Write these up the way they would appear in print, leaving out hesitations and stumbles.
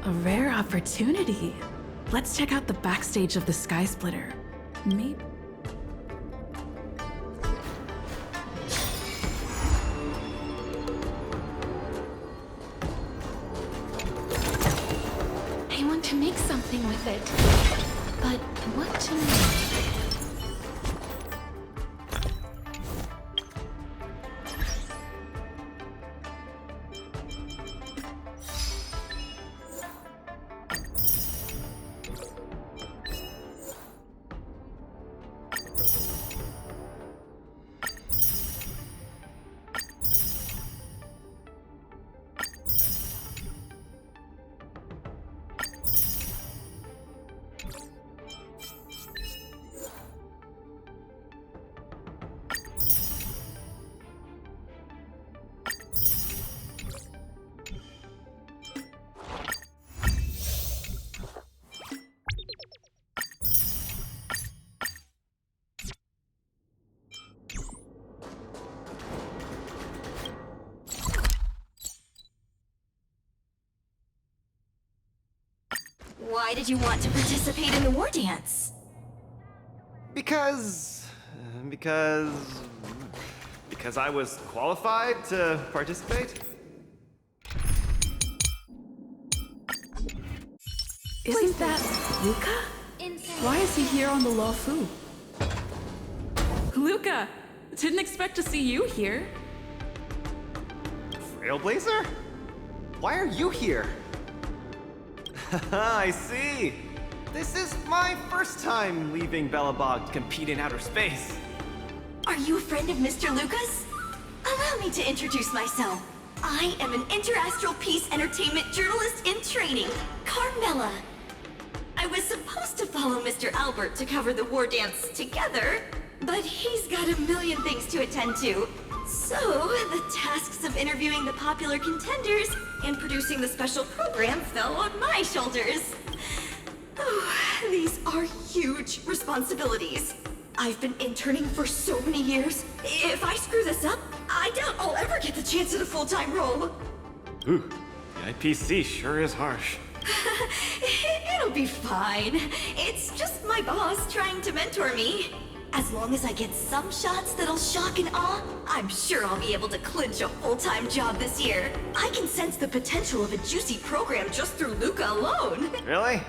A rare opportunity. Let's check out the backstage of the Sky Splitter. Maybe. I want to make something with it, but what to make? Why did you want to participate in the Wardance? Because I was qualified to participate? Isn't that Luca? Why is he here on the Law Fu? Luca! Didn't expect to see you here. Trailblazer? Why are you here? I see! This is my first time leaving Belobog to compete in outer space. Are you a friend of Mr. Lucas? Allow me to introduce myself. I am an interastral peace entertainment journalist in training, Carmela. I was supposed to follow Mr. Albert to cover the Wardance together, but he's got a million things to attend to. So, the tasks of interviewing the popular contenders and producing the special program fell on my shoulders. Oh, these are huge responsibilities. I've been interning for so many years. If I screw this up, I doubt I'll ever get the chance at a full-time role. Ooh, the IPC sure is harsh. It'll be fine. It's just my boss trying to mentor me. As long as I get some shots that'll shock and awe, I'm sure I'll be able to clinch a full-time job this year. I can sense the potential of a juicy program just through Luca alone. Really?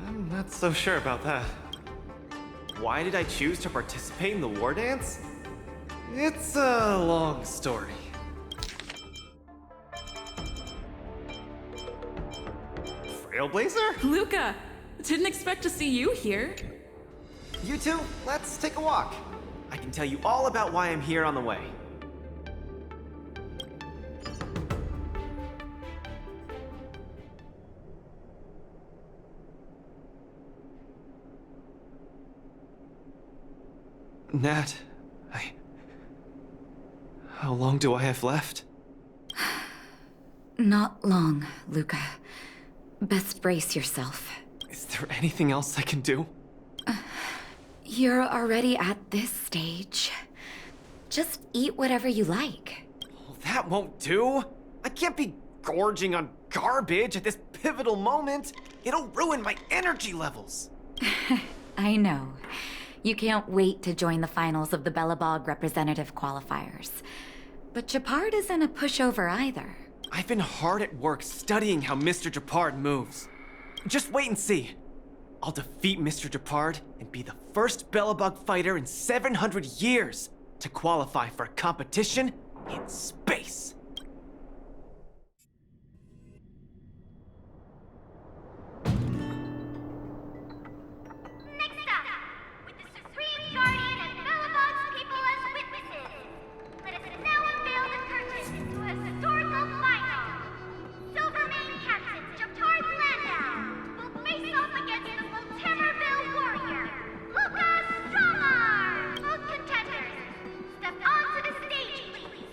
I'm not so sure about that. Why did I choose to participate in the Wardance? It's a long story. Trailblazer? Luca! Didn't expect to see you here. You two, let's take a walk. I can tell you all about why I'm here on the way. Nat, how long do I have left? Not long, Luca. Best brace yourself. Is there anything else I can do? You're already at this stage. Just eat whatever you like. Well, that won't do. I can't be gorging on garbage at this pivotal moment. It'll ruin my energy levels. I know. You can't wait to join the finals of the Belobog representative qualifiers. But Japard isn't a pushover either. I've been hard at work studying how Mr. Japard moves. Just wait and see. I'll defeat Mr. Japard and be the first Belobog fighter in 700 years to qualify for a competition in space. Next up, with the Supreme Guardian and Belobog's people as witnesses, let us now unveil the curtain to a historical final. Silvermane Captain Japard Landau will face off against the Volterreville warrior, Lucas Stromar! Both contenders, step onto the stage, please.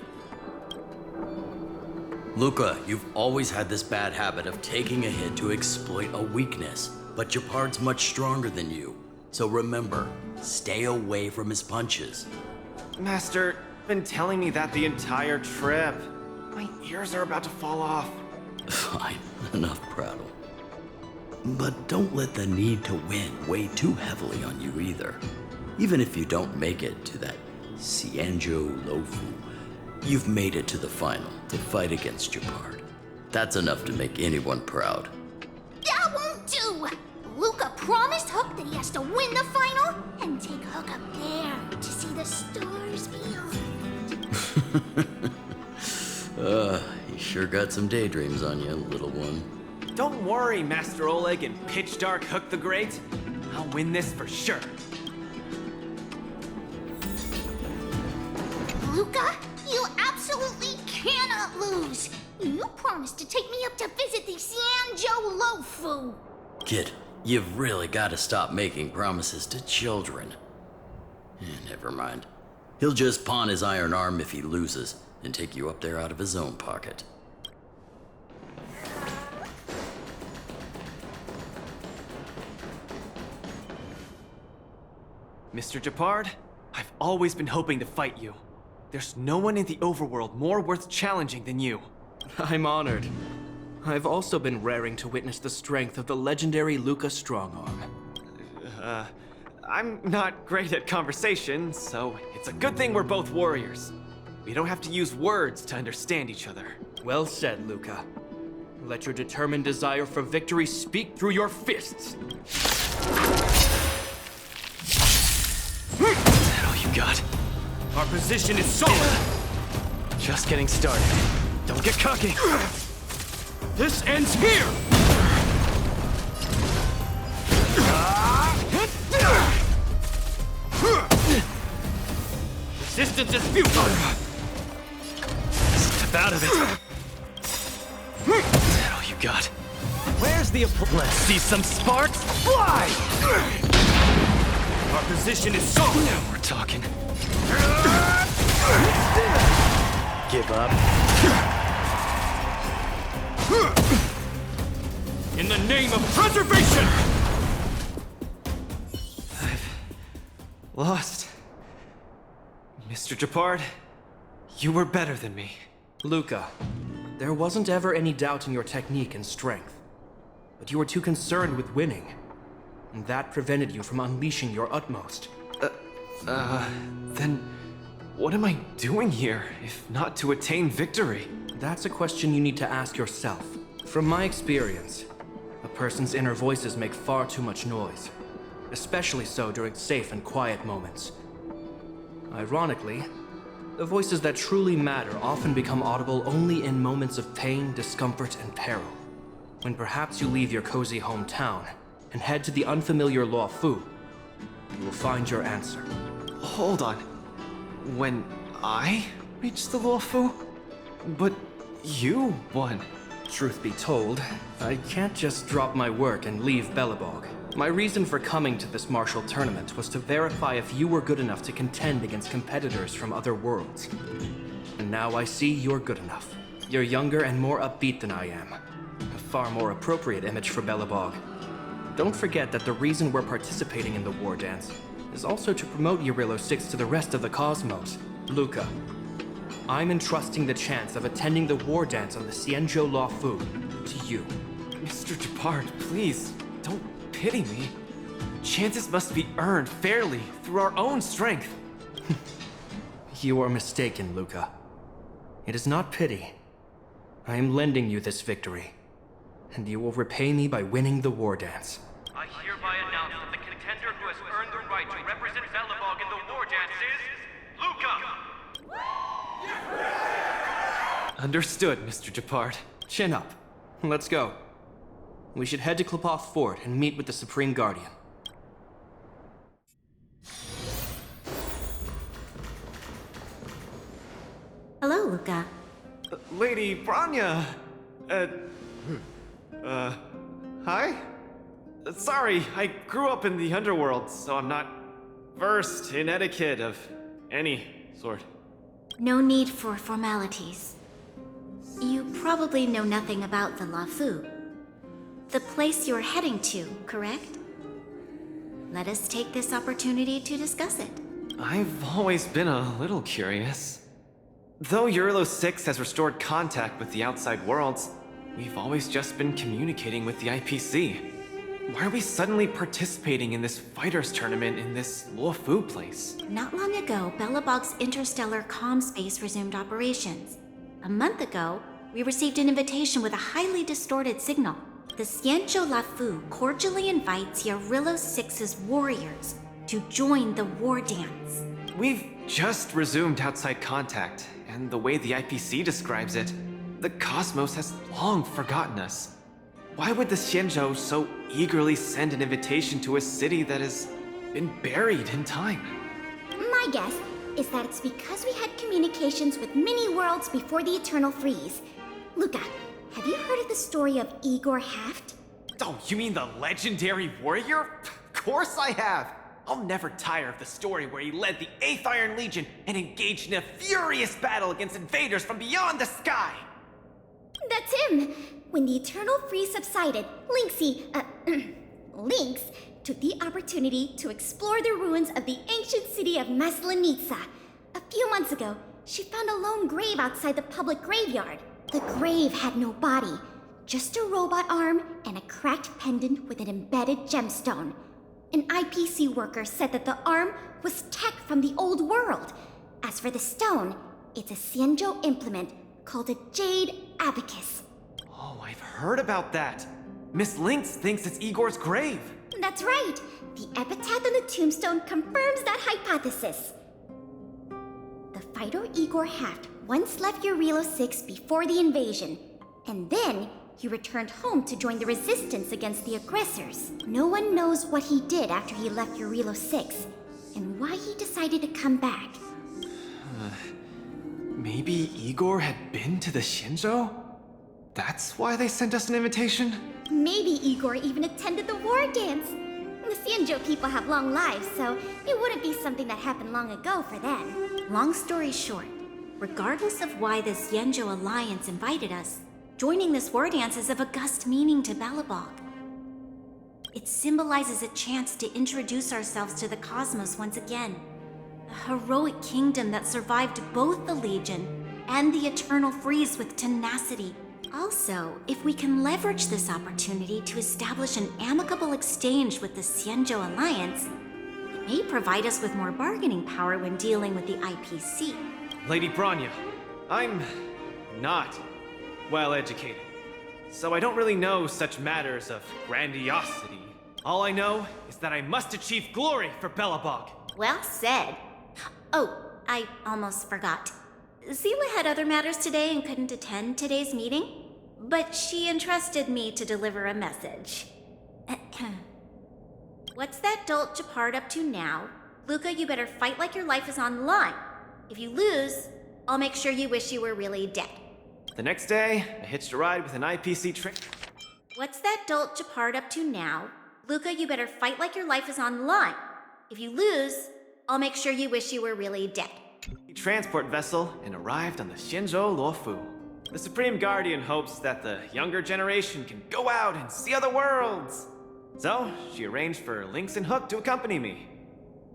Luca, you've always had this bad habit of taking a hit to exploit a weakness, but Japard's much stronger than you. So remember, stay away from his punches. Master, been telling me that the entire trip. My ears are about to fall off. Fine, enough prattle. But don't let the need to win weigh too heavily on you either. Even if you don't make it to that Cianjo Lofu, you've made it to the final to fight against Japard. That's enough to make anyone proud. That won't do! Luca promised Hook that he has to win the final and take Hook up there to see the stars beyond. You sure got some daydreams on you, little one. Don't worry, Master Oleg and Pitch Dark Hook the Great. I'll win this for sure. Luca, you absolutely cannot lose! You promised to take me up to visit the Cianjo Lofu! Kid, you've really got to stop making promises to children. Never mind. He'll just pawn his iron arm if he loses and take you up there out of his own pocket. Mr. Japard, I've always been hoping to fight you. There's no one in the overworld more worth challenging than you. I'm honored. I've also been raring to witness the strength of the legendary Luca Strongarm. I'm not great at conversation, so it's a good thing we're both warriors. We don't have to use words to understand each other. Well said, Luca. Let your determined desire for victory speak through your fists. Is that all you got? Our position is solid. Just getting started. Don't get cocky. This ends here. Resistance is futile. Step out of it. Is that all you got? Where's the applause? Let's see some sparks fly! Our position is solid. Now we're talking. Give up. In the name of preservation! Lost. Mr. Japard, you were better than me. Luca, there wasn't ever any doubt in your technique and strength. But you were too concerned with winning. And that prevented you from unleashing your utmost. Then what am I doing here, if not to attain victory? That's a question you need to ask yourself. From my experience, a person's inner voices make far too much noise. Especially so during safe and quiet moments. Ironically, the voices that truly matter often become audible only in moments of pain, discomfort, and peril. When perhaps you leave your cozy hometown and head to the unfamiliar Luofu, you will find your answer. Hold on. When I reached the Luofu? But you won. Truth be told, I can't just drop my work and leave Belobog. My reason for coming to this martial tournament was to verify if you were good enough to contend against competitors from other worlds. And now I see you're good enough. You're younger and more upbeat than I am. A far more appropriate image for Belobog. Don't forget that the reason we're participating in the Wardance is also to promote Eurilo 6 to the rest of the cosmos. Luca, I'm entrusting the chance of attending the Wardance on the Cianjo Luofu to you. Mr. Japard, please, don't pity me. Chances must be earned fairly through our own strength. You are mistaken, Luca. It is not pity. I am lending you this victory, and you will repay me by winning the Wardance. I hereby announce that the contender who has earned the right to represent Belobog in the Wardance is Luca! Understood, Mr. Japard. Chin up. Let's go. We should head to Klopoth Fort and meet with the Supreme Guardian. Hello, Luca. Lady Branya! Hi? Sorry, I grew up in the underworld, so I'm not versed in etiquette of any sort. No need for formalities. You probably know nothing about the Luofu. The place you're heading to, correct? Let us take this opportunity to discuss it. I've always been a little curious. Though Eurilo 6 has restored contact with the outside worlds, we've always just been communicating with the IPC. Why are we suddenly participating in this fighters tournament in this Luofu place? Not long ago, Belobog's interstellar comm space resumed operations. A month ago, we received an invitation with a highly distorted signal. The Xianzhou Lafu cordially invites Yarillo 6's warriors to join the Wardance. We've just resumed outside contact, and the way the IPC describes it, the cosmos has long forgotten us. Why would the Xianzhou so eagerly send an invitation to a city that has been buried in time? My guess is that it's because we had communications with many worlds before the Eternal Freeze. Luca, have you heard of the story of Igor Haft? Oh, you mean the legendary warrior? Of course I have! I'll never tire of the story where he led the 8th Iron Legion and engaged in a furious battle against invaders from beyond the sky! That's him! When the Eternal Freeze subsided, Lynx took the opportunity to explore the ruins of the ancient city of Maslenitsa. A few months ago, she found a lone grave outside the public graveyard. The grave had no body, just a robot arm and a cracked pendant with an embedded gemstone. An IPC worker said that the arm was tech from the old world. As for the stone, it's a Xianzhou implement called a Jade Abacus. Oh, I've heard about that. Miss Lynx thinks it's Igor's grave. That's right. The epitaph on the tombstone confirms that hypothesis. The fighter Igor Haft once left Yarillo 6 before the invasion, and then he returned home to join the resistance against the aggressors. No one knows what he did after he left Yarillo 6, and why he decided to come back. Maybe Igor had been to the Xianzhou? That's why they sent us an invitation? Maybe Igor even attended the Wardance. The Xianzhou people have long lives, so it wouldn't be something that happened long ago for them. Long story short, regardless of why the Xianzhou Alliance invited us, joining this Wardance is of august meaning to Belobog. It symbolizes a chance to introduce ourselves to the cosmos once again. A heroic kingdom that survived both the Legion and the Eternal Freeze with tenacity. Also, if we can leverage this opportunity to establish an amicable exchange with the Xianzhou Alliance, it may provide us with more bargaining power when dealing with the IPC. Lady Bronya, I'm not well educated, so I don't really know such matters of grandiosity. All I know is that I must achieve glory for Belobog. Well said. Oh, I almost forgot. Zila had other matters today and couldn't attend today's meeting, but she entrusted me to deliver a message. What's that dolt Japard up to now? Luca, you better fight like your life is on the line. If you lose, I'll make sure you wish you were really dead. The next day, I hitched a ride with an IPC train. What's that dolt Japard up to now? Luca, you better fight like your life is on the line. If you lose, I'll make sure you wish you were really dead. Transport vessel and arrived on the Xianzhou Luofu. The Supreme Guardian hopes that the younger generation can go out and see other worlds. So, she arranged for Lynx and Hook to accompany me.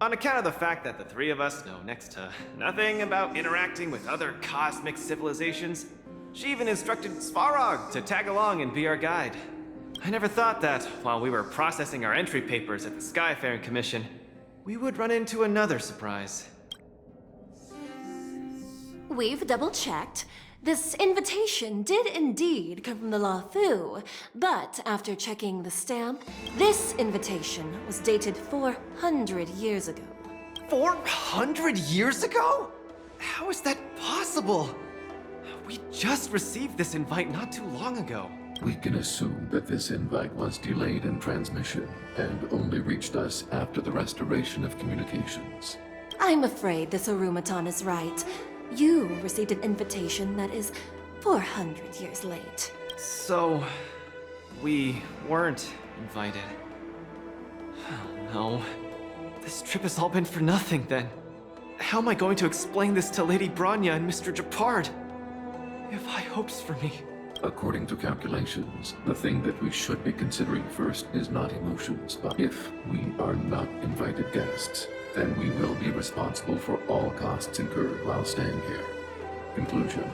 On account of the fact that the three of us know next to nothing about interacting with other cosmic civilizations, she even instructed Svarog to tag along and be our guide. I never thought that, while we were processing our entry papers at the Skyfaring Commission, we would run into another surprise. We've double-checked. This invitation did indeed come from the Luofu, but after checking the stamp, this invitation was dated 400 years ago. 400 years ago? How is that possible? We just received this invite not too long ago. We can assume that this invite was delayed in transmission and only reached us after the restoration of communications. I'm afraid this Arumaton is right. You received an invitation that is 400 years late. So, we weren't invited. Oh no. This trip has all been for nothing then. How am I going to explain this to Lady Bronya and Mr. Japard? They have high hopes for me. According to calculations, the thing that we should be considering first is not emotions, but if we are not invited guests, then we will be responsible for all costs incurred while staying here. Conclusion: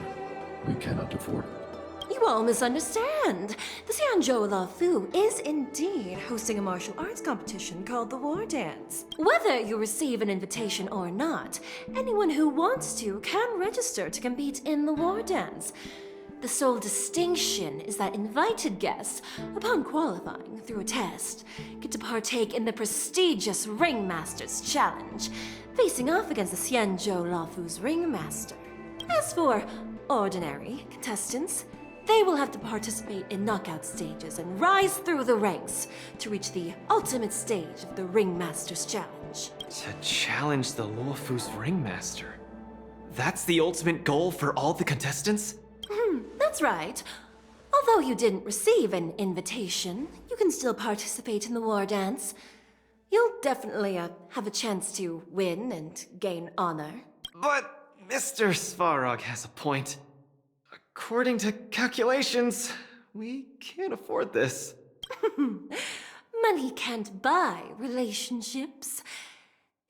we cannot afford it. You all misunderstand. The Xianzhou Lafu is indeed hosting a martial arts competition called the Wardance. Whether you receive an invitation or not, anyone who wants to can register to compete in the Wardance. The sole distinction is that invited guests, upon qualifying through a test, get to partake in the prestigious Ringmaster's Challenge, facing off against the Xianzhou Lafu's Ringmaster. As for ordinary contestants, they will have to participate in knockout stages and rise through the ranks to reach the ultimate stage of the Ringmaster's Challenge. To challenge the Luofu's Ringmaster. That's the ultimate goal for all the contestants? That's right. Although you didn't receive an invitation, you can still participate in the war dance. You'll definitely have a chance to win and gain honor. But Mr. Svarog has a point. According to calculations, we can't afford this. Money can't buy relationships.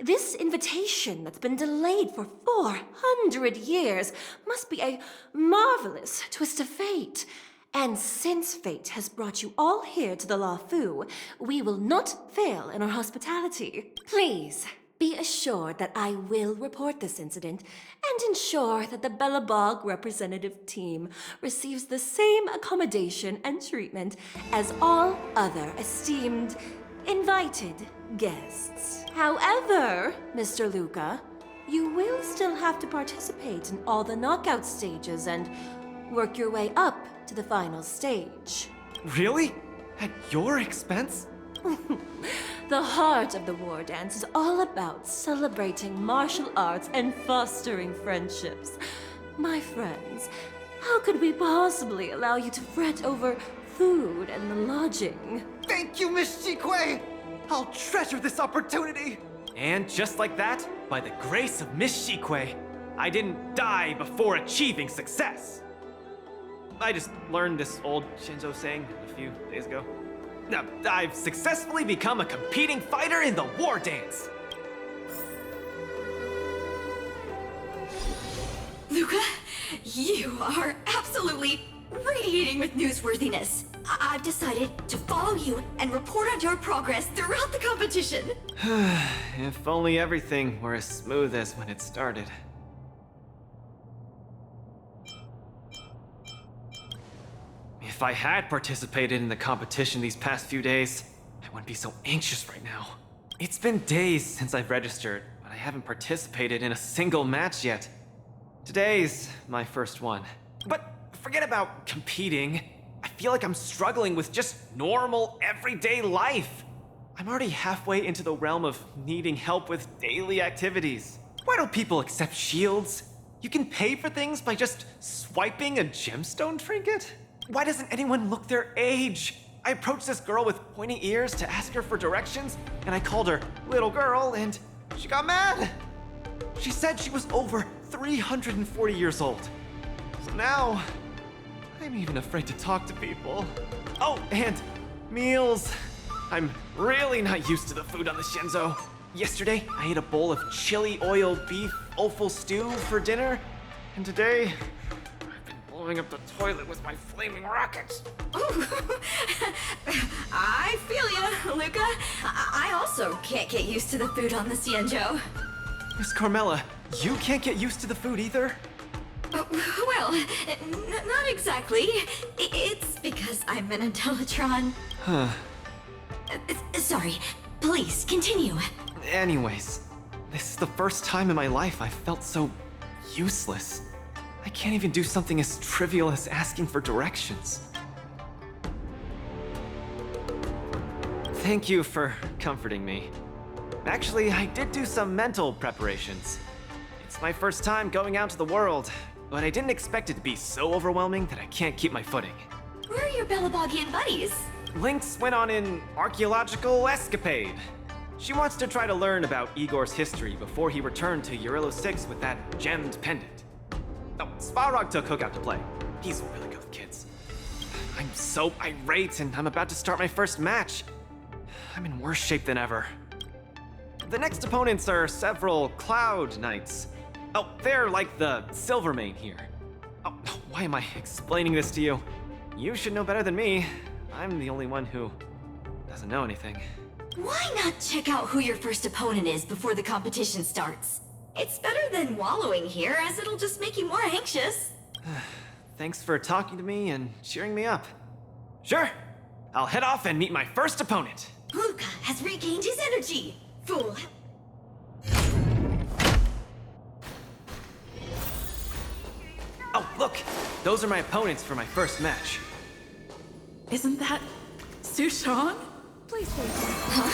This invitation that's been delayed for 400 years must be a marvelous twist of fate. And since fate has brought you all here to the Lafu, we will not fail in our hospitality. Please, be assured that I will report this incident and ensure that the Belobog representative team receives the same accommodation and treatment as all other esteemed, invited guests. However, Mr. Luca, you will still have to participate in all the knockout stages and work your way up to the final stage. Really? At your expense? The heart of the war dance is all about celebrating martial arts and fostering friendships. My friends, how could we possibly allow you to fret over food and lodging? Thank you, Miss Shikwe! I'll treasure this opportunity! And just like that, by the grace of Miss Shikwe, I didn't die before achieving success! I just learned this old Shinzo saying a few days ago. Now, I've successfully become a competing fighter in the war dance! Luca, you are absolutely radiating with newsworthiness. I've decided to follow you and report on your progress throughout the competition. If only everything were as smooth as when it started. If I had participated in the competition these past few days, I wouldn't be so anxious right now. It's been days since I've registered, but I haven't participated in a single match yet. Today's my first one. But forget about competing. I feel like I'm struggling with just normal, everyday life. I'm already halfway into the realm of needing help with daily activities. Why don't people accept shields? You can pay for things by just swiping a gemstone trinket? Why doesn't anyone look their age? I approached this girl with pointy ears to ask her for directions, and I called her little girl, and she got mad. She said she was over 340 years old. So now, I'm even afraid to talk to people. Oh, and meals. I'm really not used to the food on the Shinzo. Yesterday, I ate a bowl of chili oil beef offal stew for dinner, and today, blowing up the toilet with my flaming rockets. Ooh. I feel ya, Luca. I also can't get used to the food on the Xianzhou. Miss Carmela, you can't get used to the food either? Well, not exactly. It's because I'm an Intellatron. Sorry. Please, continue. Anyways, this is the first time in my life I've felt so useless. I can't even do something as trivial as asking for directions. Thank you for comforting me. Actually, I did do some mental preparations. It's my first time going out to the world, but I didn't expect it to be so overwhelming that I can't keep my footing. Where are your Belabogian buddies? Lynx went on an archaeological escapade. She wants to try to learn about Igor's history before he returned to Urilo 6 with that gemmed pendant. Oh, Svarog took Hook out to play. He's really good with kids. I'm so irate, and I'm about to start my first match. I'm in worse shape than ever. The next opponents are several Cloud Knights. Oh, they're like the Silvermane here. Oh, Why am I explaining this to you? You should know better than me. I'm the only one who doesn't know anything. Why not check out who your first opponent is before the competition starts? It's better than wallowing here, as it'll just make you more anxious. Thanks for talking to me and cheering me up. Sure, I'll head off and meet my first opponent. Luca has regained his energy. Fool. Oh, look! Those are my opponents for my first match. Isn't that Sushong? Please wait. Huh?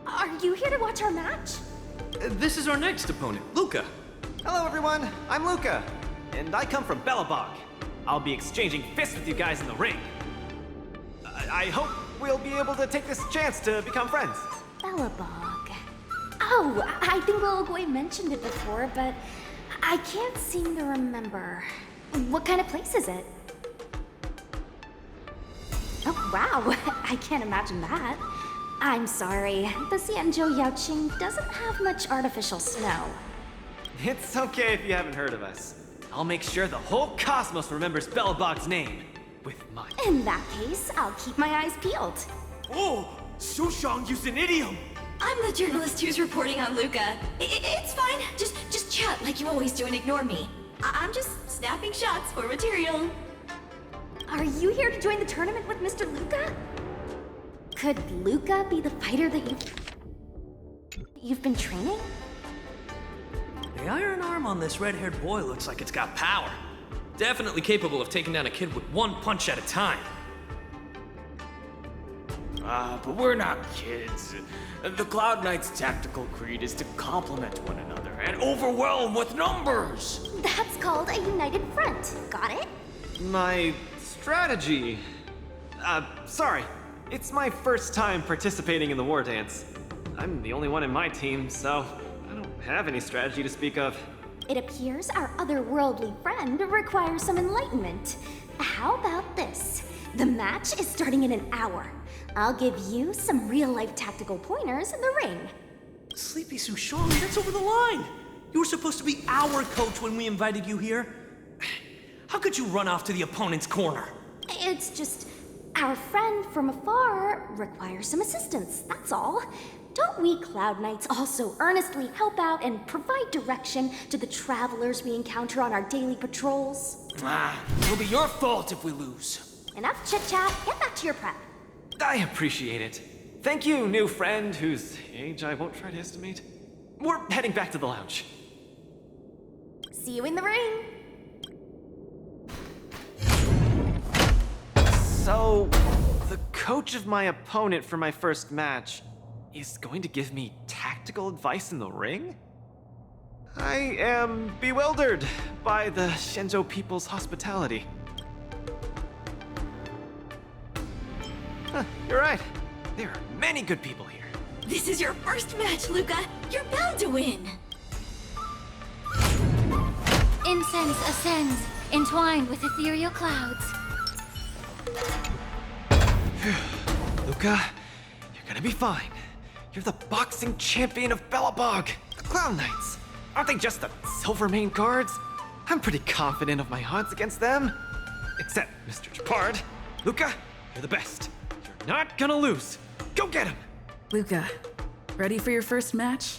Are you here to watch our match? This is our next opponent, Luca. Hello, everyone. I'm Luca, and I come from Belobog. I'll be exchanging fists with you guys in the ring. I hope we'll be able to take this chance to become friends. Belobog. Oh, I think Little Boy mentioned it before, but I can't seem to remember. What kind of place is it? Oh, wow. I can't imagine that. I'm sorry. The Xianzhou Yaoqing doesn't have much artificial snow. It's okay if you haven't heard of us. I'll make sure the whole cosmos remembers Belobog's name. With mine. In that case, I'll keep my eyes peeled. Oh! Sushong used an idiom! I'm the journalist who's reporting on Luca. It's fine. Just chat like you always do and ignore me. I'm just snapping shots for material. Are you here to join the tournament with Mr. Luca? Could Luca be the fighter that you've been training? The iron arm on this red-haired boy looks like it's got power. Definitely capable of taking down a kid with one punch at a time. But we're not kids. The Cloud Knight's tactical creed is to complement one another and overwhelm with numbers! That's called a united front. Got it? My strategy. Sorry. It's my first time participating in the Wardance. I'm the only one in my team, so I don't have any strategy to speak of. It appears our otherworldly friend requires some enlightenment. How about this? The match is starting in an hour. I'll give you some real-life tactical pointers in the ring. Sleepy Sushong, that's over the line! You were supposed to be our coach when we invited you here. How could you run off to the opponent's corner? It's just our friend from afar requires some assistance, that's all. Don't we Cloud Knights also earnestly help out and provide direction to the travelers we encounter on our daily patrols? It'll be your fault if we lose. Enough chit-chat, get back to your prep. I appreciate it. Thank you, new friend whose age I won't try to estimate. We're heading back to the lounge. See you in the ring. So, the coach of my opponent for my first match is going to give me tactical advice in the ring? I am bewildered by the Shenzhou people's hospitality. Huh, you're right. There are many good people here. This is your first match, Luca. You're bound to win. Incense ascends, entwined with ethereal clouds. Luca, you're gonna be fine. You're the boxing champion of Belobog, the Clown Knights. Aren't they just the Silvermane guards? I'm pretty confident of my odds against them. Except Mr. Japard. Luca, you're the best. You're not gonna lose. Go get him! Luca, ready for your first match?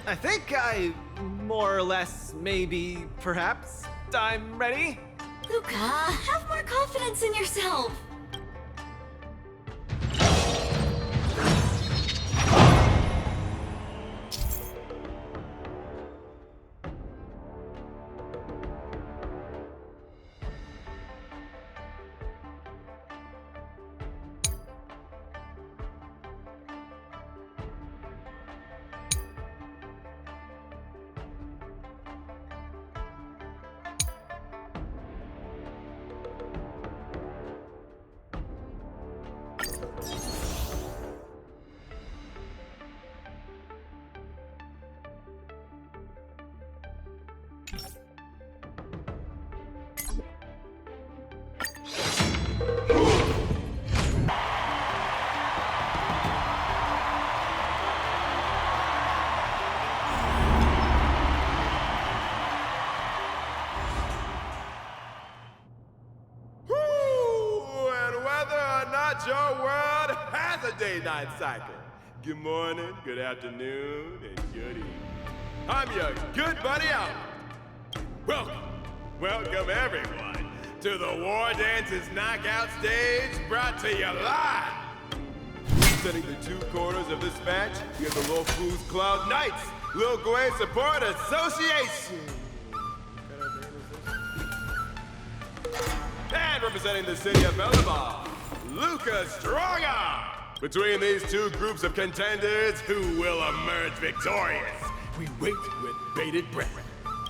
I think I more or less, maybe, perhaps, I'm ready. Luca, have more confidence in yourself. But your world has a day-night cycle. Good morning, good afternoon, and good evening. I'm your good buddy Albert. Welcome everyone to the Wardance's knockout stage, brought to you live. Representing the two corners of this match, we have the Lofu's Cloud Knights, Lil Gwei Support Association. And representing the city of Bellabog, Lucas Strongarm. Between these two groups of contenders, who will emerge victorious? We wait with bated breath.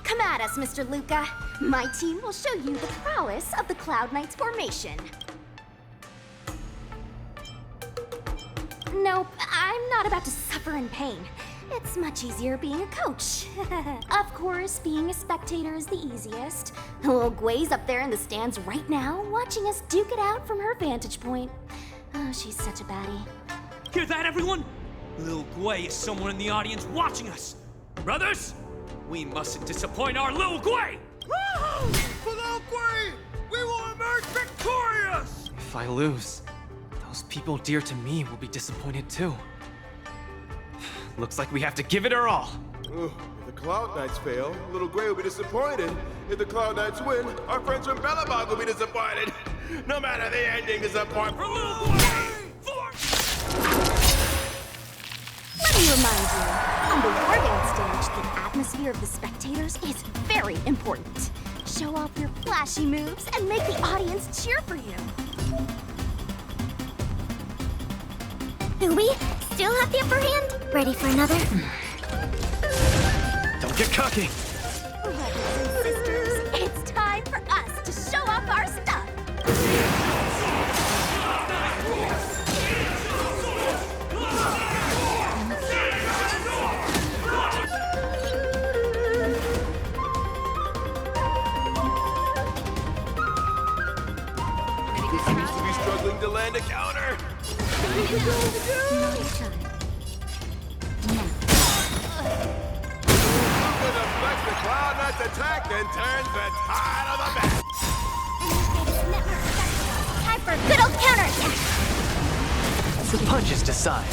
Come at us, Mr. Luca. My team will show you the prowess of the Cloud Knights formation. Nope, I'm not about to suffer in pain. It's much easier being a coach. Of course, being a spectator is the easiest. Lil Gwei's up there in the stands right now, watching us duke it out from her vantage point. Oh, she's such a baddie. Hear that, everyone? Lil Gwei is someone in the audience watching us. Brothers, we mustn't disappoint our Lil Gwei! Woo! For Lil Gwei, we will emerge victorious! If I lose, those people dear to me will be disappointed too. Looks like we have to give it our all. If the Cloud Knights fail, Lil Gwei will be disappointed. If the Cloud Knights win, our friends from Bellabog will be disappointed. No matter the ending, disappointment for Lil Gwei! Let me remind you, on the Wardance stage, the atmosphere of the spectators is very important. Show off your flashy moves and make the audience cheer for you. Do we still have the upper hand? Ready for another? Don't get cocky. Brothers and sisters, it's time for us to show off our stuff. Seems to be struggling to land a counter. With a flex, the Cloud Knights attack and turns the tide of the match. Time for a good old counterattack. The punches decide.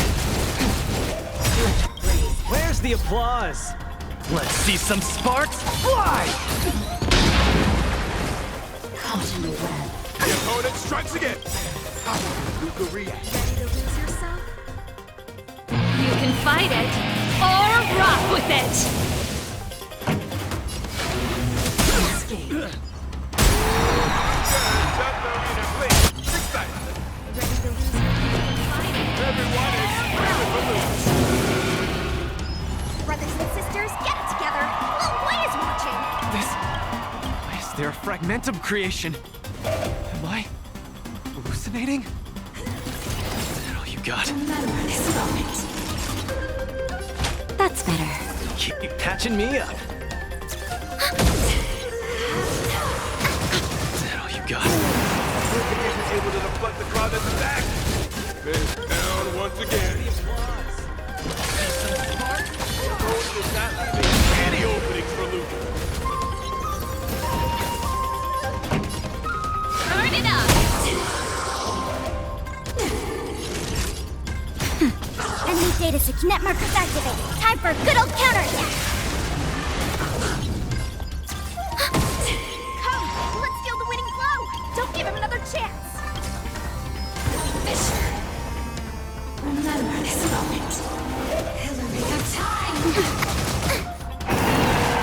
Where's the applause? Let's see some sparks fly! Caution the web. The opponent strikes again. How will Luca react? Ready to lose yourself? You can fight it, or rock with it! Brothers and sisters, get it together! Lil Gwei is watching! Is there a fragmentum creation? Am I hallucinating? Is that all you got? Remember this moment. That's better. Keep patching me up. Is that all you got? Luca is able to deflect the Cloud Knights attack. Then down once again. The opponent is not leaving any openings for Luca. Turn it up! Enemy data net markers activated. Time for a good old counterattack. Come, let's steal the winning blow. Don't give him another chance. Fisher, remember this moment. Hillary of time.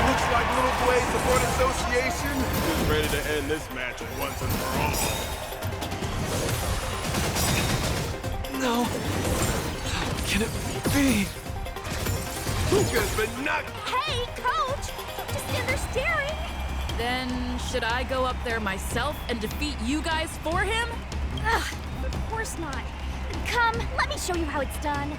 Looks like Lil Gwei Support Association is ready to end this match once and for all. No. How can it be? Luca's been knocked. Hey, coach! Don't just stand there staring. Then, should I go up there myself and defeat you guys for him? Ugh, of course not. Come, let me show you how it's done.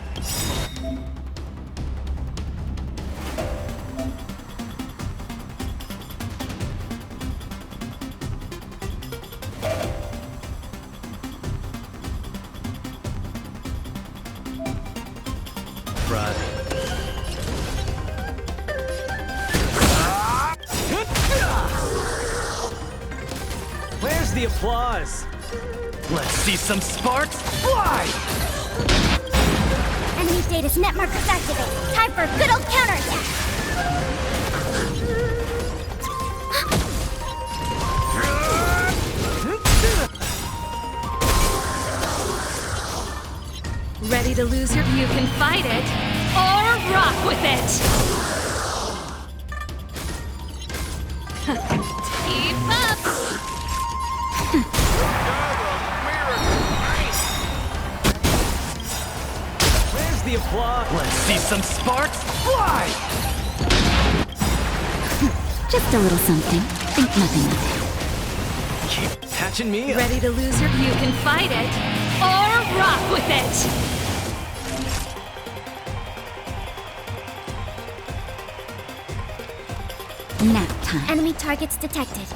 Where's the applause? Let's see some sparks fly! Enemy data's net markers activated. Time for a good old counterattack. Ready to lose your... You can fight it, or rock with it! Keep up! Where's the applause? Let's see some sparks fly! Just a little something. Think nothing of it. Keep patching me up. Ready to lose your... You can fight it, or rock with it! Nap time. Enemy targets detected.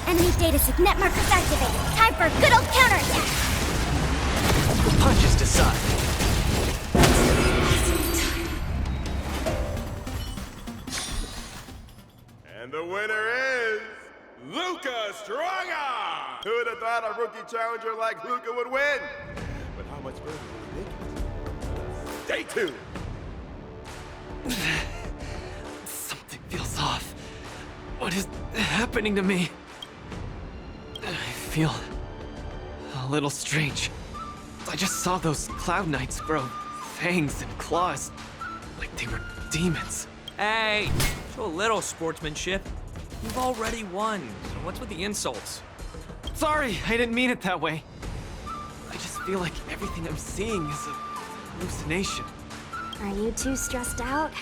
Enemy data net markers activated. Time for a good old counterattack. The punches decide. And the winner is Luca Stronga! Who would have thought a rookie challenger like Luca would win? But how much further will he make it? Stay tuned! Something feels off. What is happening to me? I feel a little strange. I just saw those Cloud Knights grow fangs and claws, like they were demons. Hey, show a little sportsmanship. You've already won, so what's with the insults? Sorry, I didn't mean it that way. I just feel like everything I'm seeing is a hallucination. Are you too stressed out?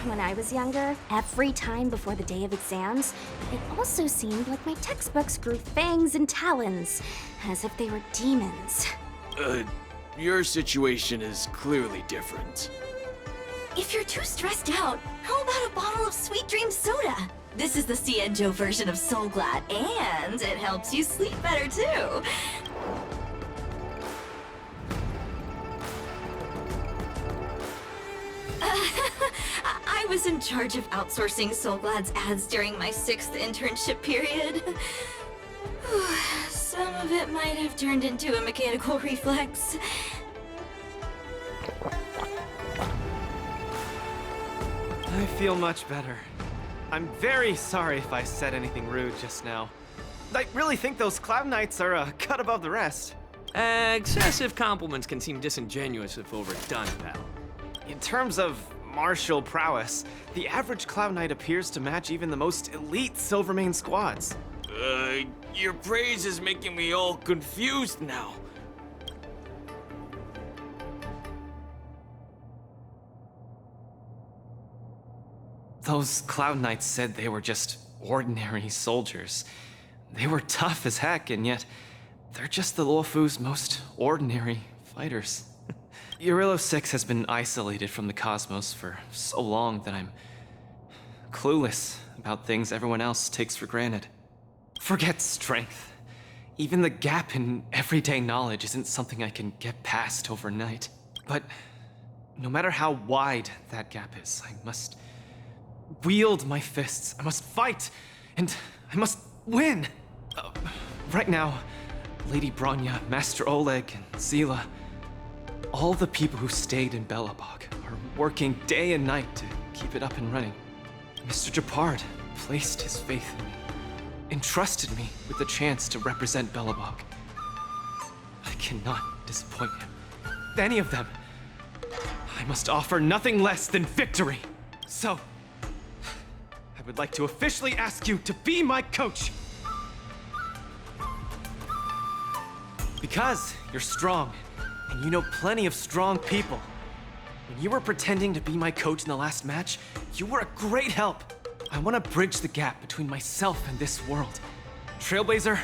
When I was younger, every time before the day of exams, it also seemed like my textbooks grew fangs and talons, as if they were demons. Your situation is clearly different. If you're too stressed out, how about a bottle of Sweet Dream Soda? This is the Cienjo version of Soul Glad, and it helps you sleep better too. I was in charge of outsourcing Soul Glad's ads during my 6th internship period. Some of it might have turned into a mechanical reflex. I feel much better. I'm very sorry if I said anything rude just now. I really think those Cloud Knights are a cut above the rest. Excessive compliments can seem disingenuous if overdone, pal. In terms of martial prowess, the average Cloud Knight appears to match even the most elite Silvermane squads. Your praise is making me all confused now. Those Cloud Knights said they were just ordinary soldiers. They were tough as heck, and yet they're just the Luofu's most ordinary fighters. Urillo 6 has been isolated from the cosmos for so long that I'm clueless about things everyone else takes for granted. Forget strength. Even the gap in everyday knowledge isn't something I can get past overnight. But no matter how wide that gap is, I must wield my fists. I must fight, and I must win. Right now, Lady Bronya, Master Oleg, and Zila, all the people who stayed in Belobog are working day and night to keep it up and running. Mr. Japard placed his faith in me, entrusted me with the chance to represent Belobog. I cannot disappoint him. Any of them. I must offer nothing less than victory. So, I would like to officially ask you to be my coach. Because you're strong, and you know plenty of strong people. When you were pretending to be my coach in the last match, you were a great help. I want to bridge the gap between myself and this world. Trailblazer,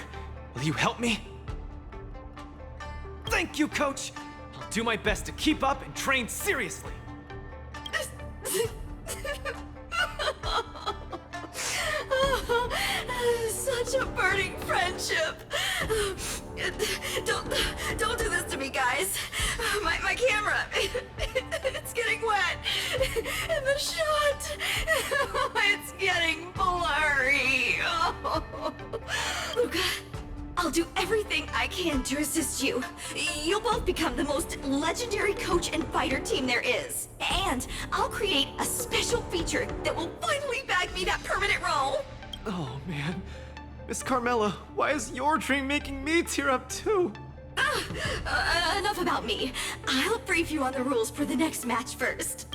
will you help me? Thank you, Coach! I'll do my best to keep up and train seriously. Such a burning friendship. Don't do this to me, guys. My camera, it's getting wet. And the shot, it's getting blurry. Luca, I'll do everything I can to assist you. You'll both become the most legendary coach and fighter team there is. And I'll create a special feature that will finally bag me that permanent role. Oh, man. Miss Carmela, why is your dream making me tear up too? Enough about me. I'll brief you on the rules for the next match first.